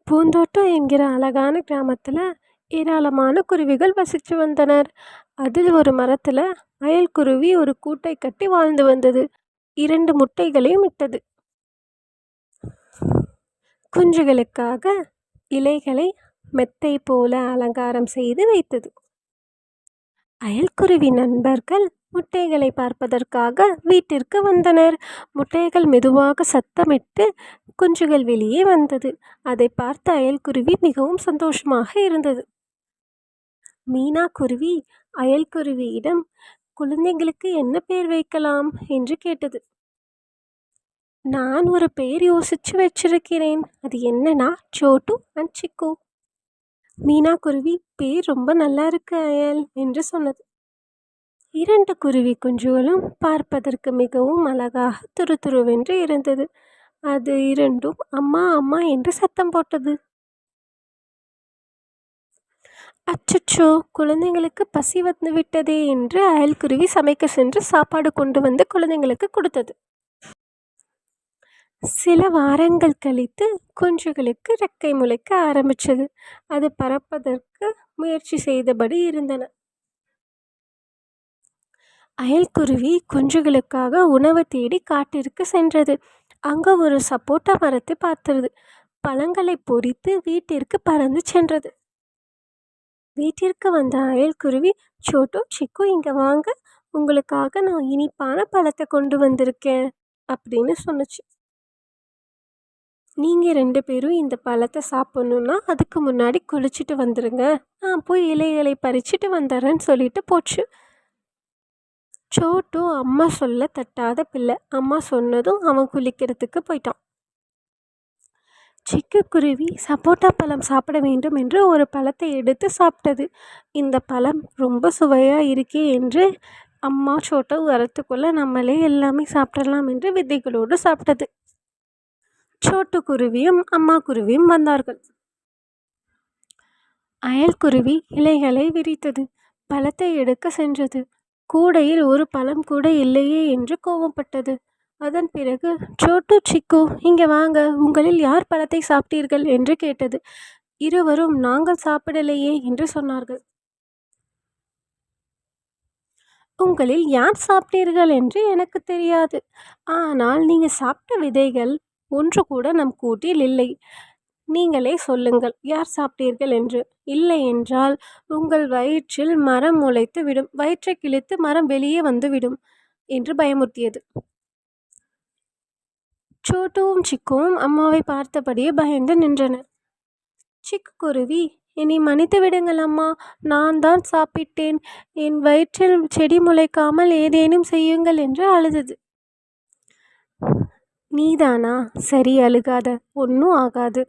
பூந்தோட்டம் என்கிற அழகான கிராமத்துல ஏராளமான குருவிகள் வசிச்சு வந்தனர். அதில் ஒரு மரத்துல அயல்குருவி ஒரு கூட்டை கட்டி வாழ்ந்து வந்தது. 2 முட்டைகளையும் இட்டது. குஞ்சுகளுக்காக இலைகளை மெத்தை போல அலங்காரம் செய்து வைத்தது. அயல்குருவி நண்பர்கள் முட்டைகளை பார்ப்பதற்காக வீட்டிற்கு வந்தனர். முட்டைகள் மெதுவாக சத்தமிட்டு குஞ்சுகள் வெளியே வந்தது. அதை பார்த்த அயல்குருவி மிகவும் சந்தோஷமாக இருந்தது. மீனா குருவி அயல்குருவியிடம் குழந்தைகளுக்கு என்ன பெயர் வைக்கலாம் என்று கேட்டது. நான் ஒரு பெயர் யோசிச்சு வச்சிருக்கிறேன். அது என்னன்னா சோட்டு அண்ட் சிக்கு. மீனா குருவி பேர் ரொம்ப நல்லா இருக்கு அயல் என்று சொன்னது. 2 குருவி குஞ்சுகளும் பார்ப்பதற்கு மிகவும் அழகாக துருதுருவென்று இருந்தது. அது இரண்டும் அம்மா அம்மா என்று சத்தம் போட்டது. அச்சச்சோ, குழந்தைங்களுக்கு பசி வந்து விட்டதே என்று அயல்குருவி சமைக்க சென்று சாப்பாடு கொண்டு வந்து குழந்தைங்களுக்கு கொடுத்தது. சில வாரங்கள் கழித்து குஞ்சுகளுக்கு ரெக்கை முளைக்க ஆரம்பிச்சது. அது பறப்பதற்கு முயற்சி செய்தபடி இருந்தன. அயல்குருவி குஞ்சுகளுக்காக உணவு தேடி காட்டிற்கு சென்றது. அங்க ஒரு சப்போட்டா மரத்தை பார்த்தது. பழங்களை பொறித்து வீட்டிற்கு பறந்து சென்றது. வீட்டிற்கு வந்த அயல்குருவி, சோட்டு சிக்கு இங்க வாங்க, உங்களுக்காக நான் இனிப்பான பழத்தை கொண்டு வந்திருக்கேன் அப்படின்னு சொன்னுச்சு. நீங்க 2 பேரும் இந்த பழத்தை சாப்பிடணும்னா அதுக்கு முன்னாடி குளிச்சுட்டு வந்துருங்க, நான் போய் இலைகளை பறிச்சுட்டு வந்துடுறேன்னு சொல்லிட்டு போச்சு. சோட்டு அம்மா சொல்ல தட்டாத பிள்ளை. அம்மா சொன்னதும் அவன் குளிக்கிறதுக்கு போயிட்டான். சிட்டுக்குருவி சப்போட்டா பழம் சாப்பிட வேண்டும் என்று ஒரு பழத்தை எடுத்து சாப்பிட்டது. இந்த பழம் ரொம்ப சுவையா இருக்கே என்று அம்மா சோட்டை வரத்துக்குள்ள நம்மளே எல்லாமே சாப்பிடலாம் என்று விதைகளோடு சாப்பிட்டது. சோட்டு குருவியும் அம்மா குருவியும் வந்தார்கள். அயல்குருவி இலைகளை விரித்தது. பழத்தை எடுக்க சென்றது. கூடையில் ஒரு பழம் கூட இல்லையே என்று கோபப்பட்டது. அதன் பிறகு, சோட்டு சிக்கு இங்க வாங்க, உங்களில் யார் பழத்தை சாப்பிட்டீர்கள் என்று கேட்டது. இருவரும் நாங்கள் சாப்பிடலையே என்று சொன்னார்கள். உங்களில் யார் சாப்பிட்டீர்கள் என்று எனக்கு தெரியாது. ஆனால் நீங்க சாப்பிட்ட விதைகள் ஒன்று கூட நம் கூட்டில் இல்லை. நீங்களே சொல்லுங்கள் யார் சாப்பிட்டீர்கள் என்று. இல்லை என்றால் உங்கள் வயிற்றில் மரம் முளைத்து விடும், வயிற்றை கிழித்து மரம் வெளியே வந்துவிடும் என்று பயமுறுத்தியது. சோட்டுவும் சிக்குவும் அம்மாவை பார்த்தபடியே பயந்து நின்றனர். சிக்குக்குருவி, என்னை மன்னித்து விடுங்கள் அம்மா, நான் தான் சாப்பிட்டேன், என் வயிற்றில் செடி முளைக்காமல் ஏதேனும் செய்யுங்கள் என்று அழுதது. நீதானா? சரி, அழுகாத, ஒன்றும் ஆகாது.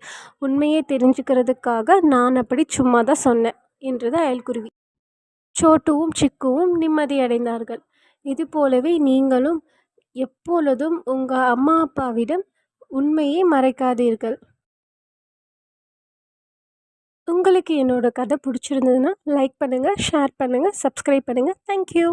உண்மையை தெரிஞ்சுக்கிறதுக்காக நான் அப்படி சும்மா தான் சொன்னேன் என்றது அயல்குருவி. சோட்டுவும் சிக்குவும் நிம்மதியடைந்தார்கள். இது போலவே நீங்களும் எப்பொழுதும் உங்கள் அம்மா அப்பாவிடம் உண்மையை மறைக்காதீர்கள். உங்களுக்கு என்னோட கதை பிடிச்சிருந்ததுன்னா லைக் பண்ணுங்கள், ஷேர் பண்ணுங்கள், சப்ஸ்கிரைப் பண்ணுங்கள். தேங்க்யூ.